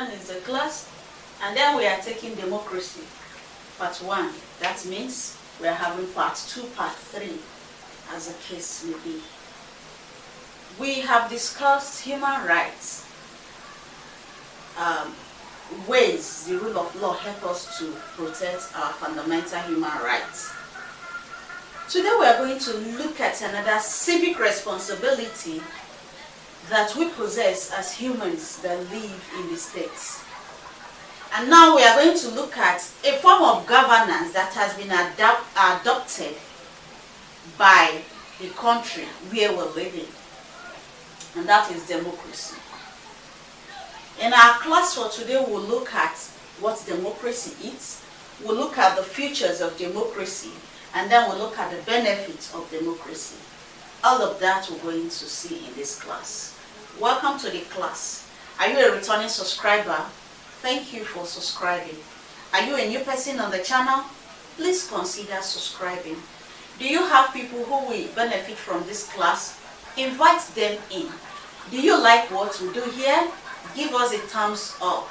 education is the class, and then we are taking democracy, part 1. That means we are having part 2, part 3, as the case may be. We have discussed human rights, ways the rule of law help us to protect our fundamental human rights. Today we are going to look at another civic responsibility that we possess as humans that live in the states. And now we are going to look at a form of governance that has been adopted by the country where we're living, and that is democracy. In our class for today, we'll look at what democracy is, we'll look at the features of democracy, and then we'll look at the benefits of democracy. All of that we're going to see in this class. Welcome to the class. Are you a returning subscriber? Thank you for subscribing. Are you a new person on the channel? Please consider subscribing. Do you have people who will benefit from this class? Invite them in. Do you like what we do here? Give us a thumbs up.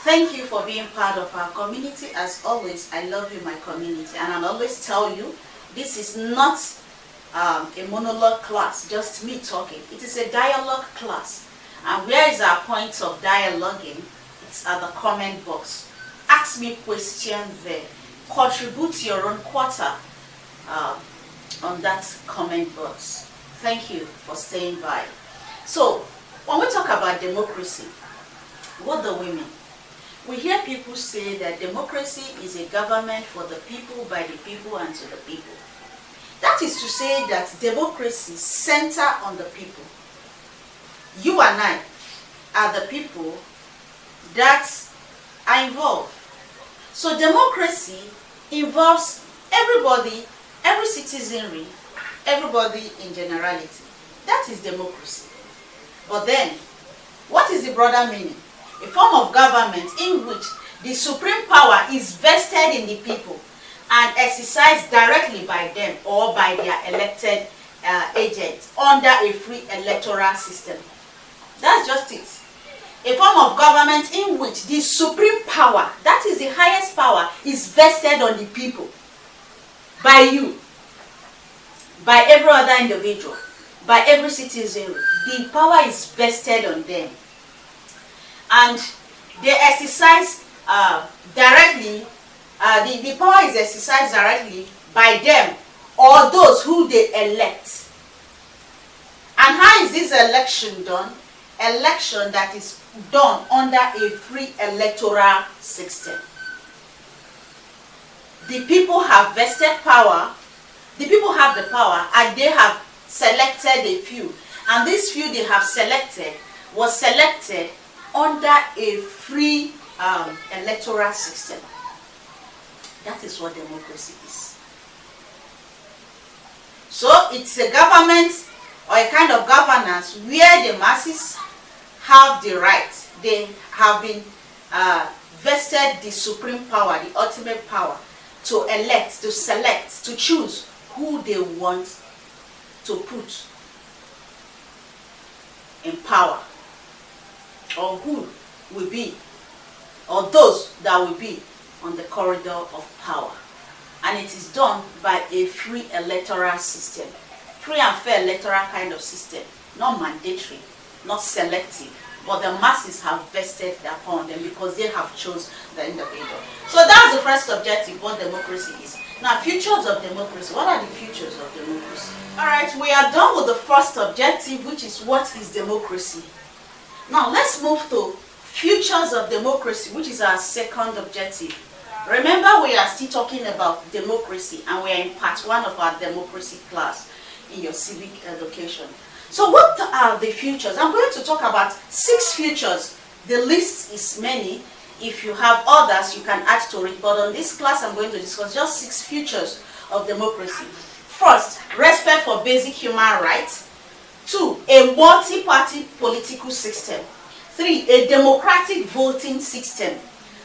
Thank you for being part of our community. As always, I love you, my community, and I'll always tell you, this is not a monologue class, just me talking. It is a dialogue class. And where is our point of dialoguing? It's at the comment box. Ask me questions there. Contribute your own quarter on that comment box. Thank you for staying by. So, when we talk about democracy, what do we mean? We hear people say that democracy is a government for the people, by the people, and to the people. That is to say that democracy centers on the people. You and I are the people that are involved. So democracy involves everybody, every citizenry, everybody in generality. That is democracy. But then, what is the broader meaning? A form of government in which the supreme power is vested in the people and exercised directly by them or by their elected agents under a free electoral system. That's just it. A form of government in which the supreme power, that is the highest power, is vested on the people. By you, by every other individual, by every citizen. The power is vested on them. And they exercise directly, the power is exercised directly by them or those who they elect. And how is this election done? Election that is done under a free electoral system. The people have vested power, the people have the power, and they have selected a few. And this few they have selected was selected under a free electoral system. That is what democracy is. So it's a government or a kind of governance where the masses have the right. They have been vested the supreme power, the ultimate power, to elect, to select, to choose who they want to put in power, or who will be, or those that will be on the corridor of power. And it is done by a free electoral system, free and fair electoral kind of system, not mandatory, not selective, but the masses have vested upon them because they have chosen the individual. So that's the first objective, what democracy is. Now, features of democracy. What are the features of democracy? All right, we are done with the first objective, which is what is democracy. Now, let's move to features of democracy, which is our second objective. Remember, we are still talking about democracy, and we are in part 1 of our democracy class in your civic education. So what are the features? I'm going to talk about 6 features. The list is many. If you have others, you can add to it. But on this class, I'm going to discuss just 6 features of democracy. First, respect for basic human rights. 2, a multi-party political system. 3, a democratic voting system.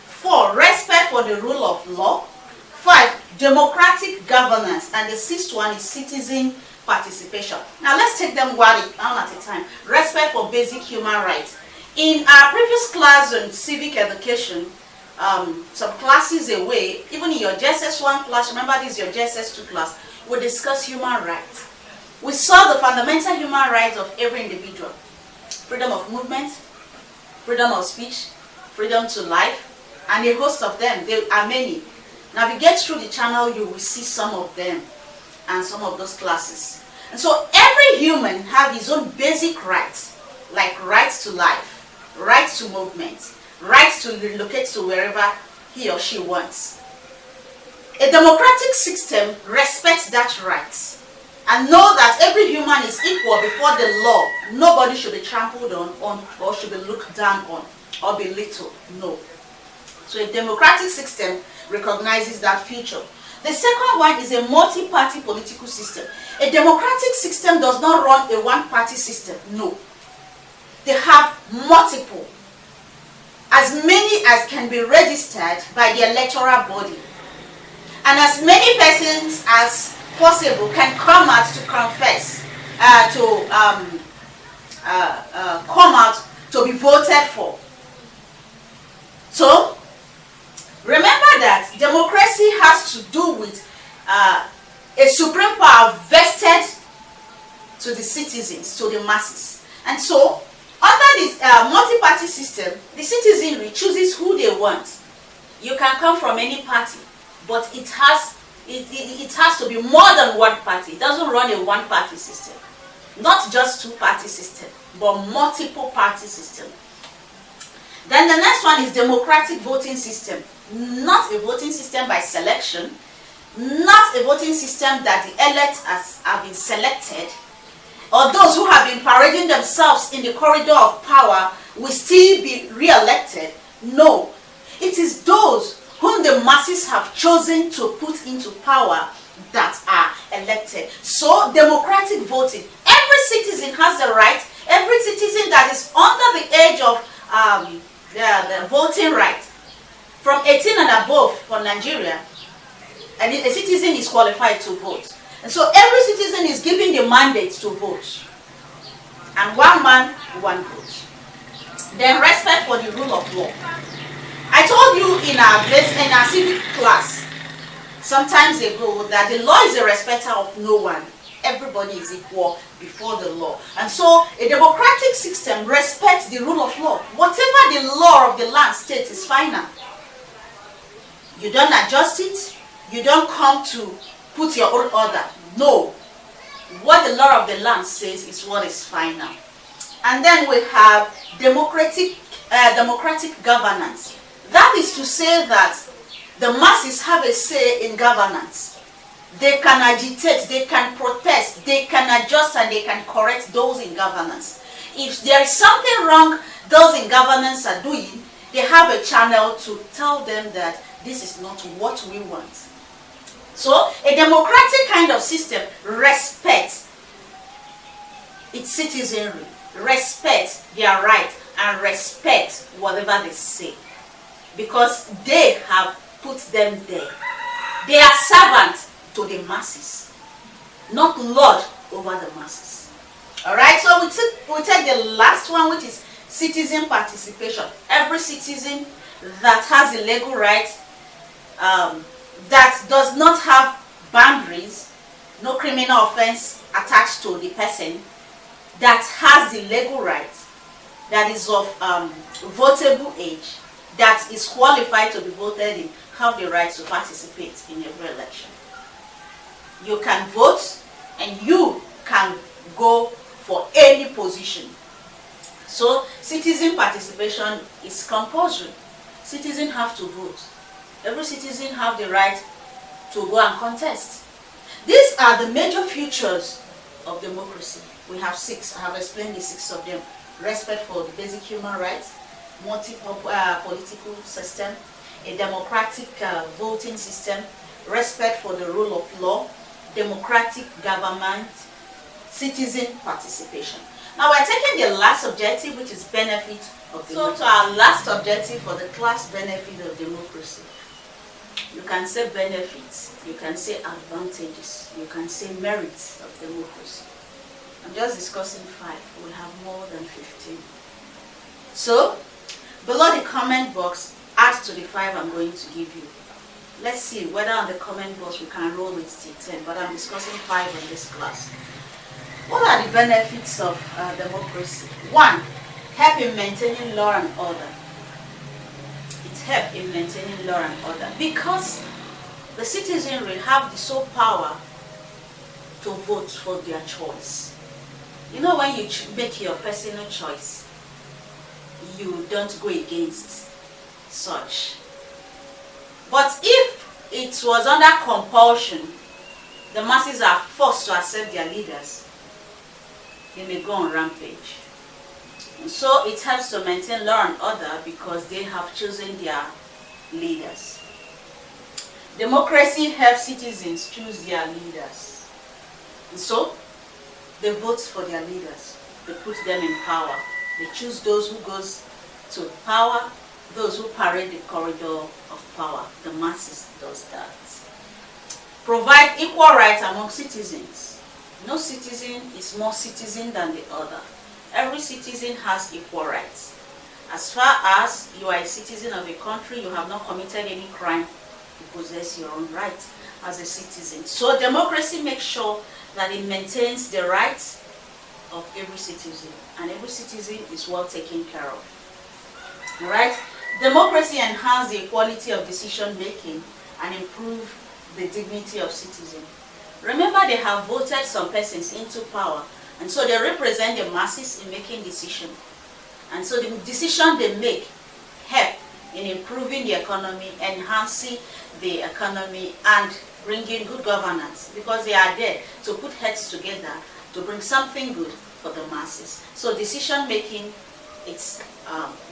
4, respect for the rule of law. 5, democratic governance. And the 6th one is citizen participation. Now let's take them one at a time. Respect for basic human rights. In our previous class on civic education, some classes away, even in your JSS1 class, remember this is your JSS2 class, we discuss human rights. We saw the fundamental human rights of every individual. Freedom of movement, freedom of speech, freedom to life, and a host of them. There are many. Navigate through the channel, you will see some of them and some of those classes. And so every human has his own basic rights, like rights to life, rights to movement, rights to relocate to wherever he or she wants. A democratic system respects that right and know that every human is equal before the law. Nobody should be trampled on or should be looked down on or belittled. No. So a democratic system recognizes that feature. The second one is a multi-party political system. A democratic system does not run a one-party system. No. They have multiple. As many as can be registered by the electoral body. And as many persons as possible can come out to confess, come out to be voted for. So, remember that democracy has to do with a supreme power vested to the citizens, to the masses. And so, under this multi-party system, the citizenry chooses who they want. You can come from any party, but it has to be more than one party. It doesn't run a one-party system. Not just two-party system, but multiple party system. Then the next one is democratic voting system. Not a voting system by selection, not a voting system that the elects have been selected, or those who have been parading themselves in the corridor of power will still be re-elected. No, it is those whom the masses have chosen to put into power that are elected. So, democratic voting. Every citizen has the right, every citizen that is under the age of the voting right, from 18 and above for Nigeria, and a citizen is qualified to vote. And so every citizen is given the mandate to vote. And one man, one vote. Then respect for the rule of law. I told you in our civic class sometimes ago that the law is a respecter of no one. Everybody is equal before the law. And so a democratic system respects the rule of law. Whatever the law of the land states is final. You don't adjust it. You don't come to put your own order. No. What the law of the land says is what is final. And then we have democratic governance. That is to say that the masses have a say in governance. They can agitate, they can protest, they can adjust, and they can correct those in governance. If there is something wrong those in governance are doing, they have a channel to tell them that this is not what we want. So, a democratic kind of system respects its citizenry, respects their rights, and respects whatever they say. Because they have put them there. They are servants to the masses, not lord over the masses. Alright, so we take the last one, which is citizen participation. Every citizen that has a legal right, that does not have boundaries, no criminal offense attached to the person, that has the legal right, that is of votable age, that is qualified to be voted in, have the right to participate in every election. You can vote and you can go for any position. So citizen participation is compulsory. Citizens have to vote. Every citizen have the right to go and contest. These are the major features of democracy. We have 6. I have explained the 6 of them. Respect for the basic human rights, multi-political system, a democratic voting system, respect for the rule of law, democratic government, citizen participation. Now we're taking the last objective, which is benefit of democracy. So to our last objective for the class, benefit of democracy. You can say benefits, you can say advantages, you can say merits of democracy. I'm just discussing 5. We'll have more than 15. So, below the comment box, add to the 5 I'm going to give you. Let's see whether on the comment box we can roll it till 10, but I'm discussing 5 in this class. What are the benefits of democracy? 1, help in maintaining law and order. It helps in maintaining law and order because the citizenry have the sole power to vote for their choice. You know, when you make your personal choice, you don't go against such. But if it was under compulsion, the masses are forced to accept their leaders, they may go on rampage. And so it helps to maintain law and order because they have chosen their leaders. Democracy helps citizens choose their leaders. And so they vote for their leaders. They put them in power. They choose those who goes to power, those who parade the corridor of power. The masses does that. Provide equal rights among citizens. No citizen is more citizen than the other. Every citizen has equal rights. As far as you are a citizen of a country, you have not committed any crime, you possess your own rights as a citizen. So democracy makes sure that it maintains the rights of every citizen, and every citizen is well taken care of. Right? Democracy enhances the equality of decision making and improve the dignity of citizens. Remember, they have voted some persons into power, and so they represent the masses in making decisions. And so the decision they make help in improving the economy, enhancing the economy, and bringing good governance, because they are there to put heads together to bring something good for the masses. So decision making, it's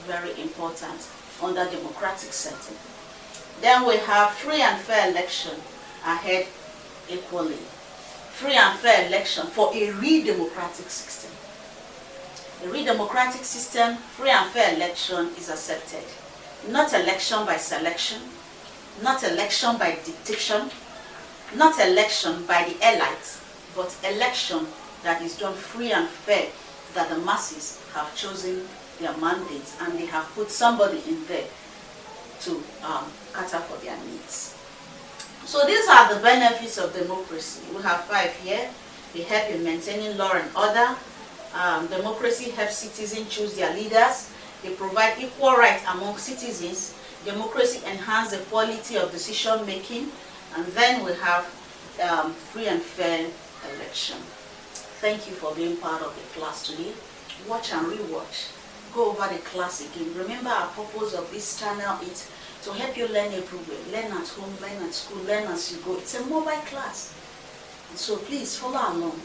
very important under democratic setting. Then we have free and fair election ahead equally. Free and fair election for a real democratic system. A real democratic system, free and fair election is accepted. Not election by selection, not election by dictation, not election by the elites, but election that is done free and fair, that the masses have chosen their mandates and they have put somebody in there to cater for their needs. So these are the benefits of democracy. We have 5 here. They help in maintaining law and order. Democracy helps citizens choose their leaders. They provide equal rights among citizens. Democracy enhances the quality of decision making. And then we have free and fair election. Thank you for being part of the class today. Watch and rewatch. Go over the class again. Remember, our purpose of this channel is to help you learn everywhere. Learn at home, learn at school, learn as you go. It's a mobile class. And so please follow along.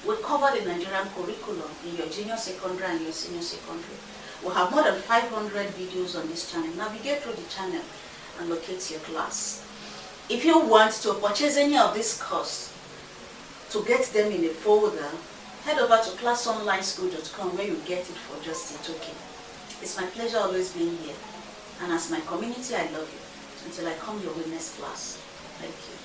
We cover the Nigerian curriculum in your junior secondary and your senior secondary. We have more than 500 videos on this channel. Navigate through the channel and locate your class. If you want to purchase any of this course, to get them in a folder, head over to classonlineschool.com where you get it for just a token. It's my pleasure always being here. And as my community, I love you. Until I come your way next class. Thank you.